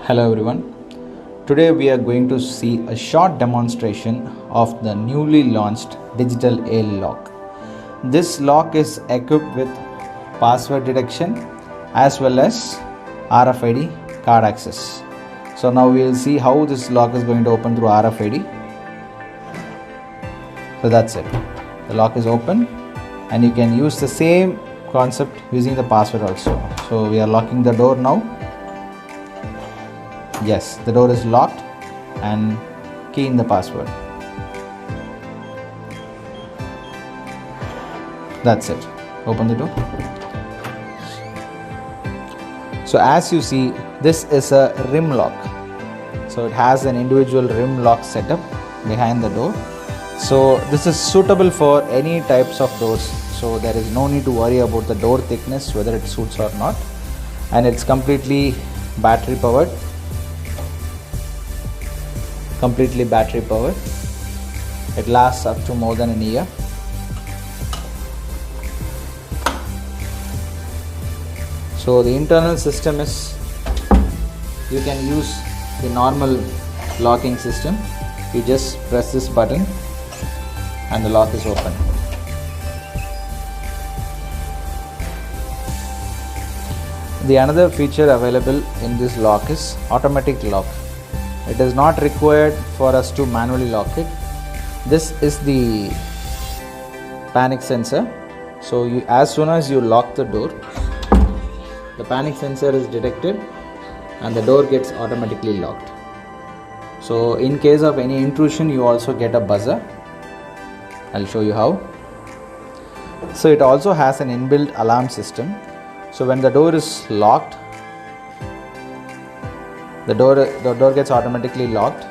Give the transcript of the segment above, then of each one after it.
Hello everyone. Today we are going to see a short demonstration of the newly launched digital AL lock. This lock is equipped with password detection as well as RFID card access. So now we will see how this lock is going to open through RFID. So that's it. The lock is open and you can use the same concept using the password also. So we are locking the door now. Yes, the door is locked and key in the password. That's it. Open the door. So as you see, this is a rim lock. So it has an individual rim lock setup behind the door. So this is suitable for any types of doors. So there is no need to worry about the door thickness, whether it suits or not. And it's completely battery powered. It lasts up to more than a year. So the internal system is, you can use the normal locking system. You just press this button and the lock is open. The another feature available in this lock is automatic lock. It is not required for us to manually lock it. This is the panic sensor. So as soon as you lock the door, the panic sensor is detected and the door gets automatically locked. So in case of any intrusion, you also get a buzzer. I'll show you how. So it also has an inbuilt alarm system. So when the door is locked, the door gets automatically locked.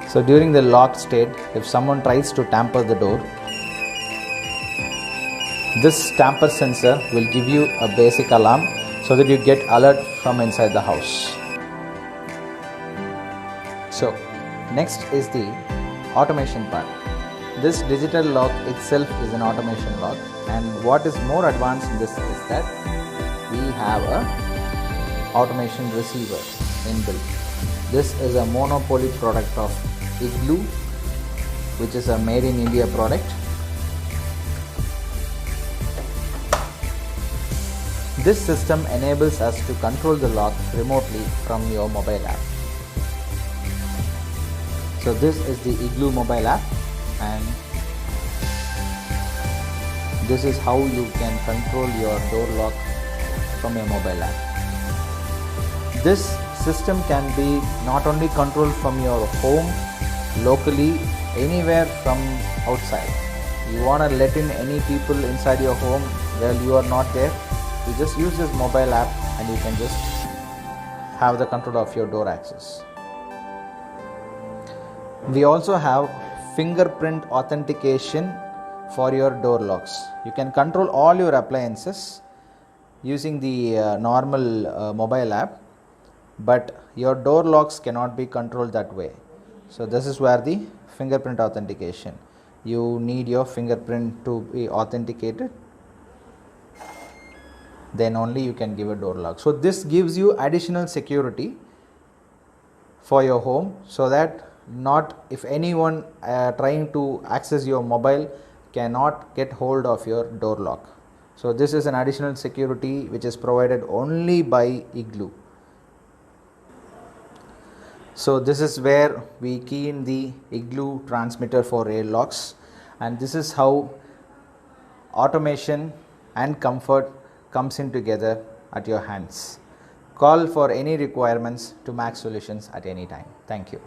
So during the locked state, if someone tries to tamper the door, this tamper sensor will give you a basic alarm so that you get alert from inside the house. So next is the automation part. This digital lock itself is an automation lock, and what is more advanced in this is that we have a automation receiver inbuilt. This is a monopoly product of Igloo, which is a made in India product. This system enables us to control the lock remotely from your mobile app. So this is the Igloo mobile app, and this is how you can control your door lock from your mobile app. This system can be not only controlled from your home, locally, anywhere from outside. You want to let in any people inside your home while you are not there, you just use this mobile app and you can just have the control of your door access. We also have fingerprint authentication for your door locks. You can control all your appliances using the normal mobile app, but your door locks cannot be controlled that way. So this is where the fingerprint authentication. You need your fingerprint to be authenticated, then only you can give a door lock. So this gives you additional security for your home, so that not if anyone trying to access your mobile cannot get hold of your door lock. So this is an additional security which is provided only by Igloo. So this is where we key in the Igloo transmitter for AL locks, and this is how automation and comfort comes in together at your hands. Call for any requirements to Max Solutions at any time. Thank you.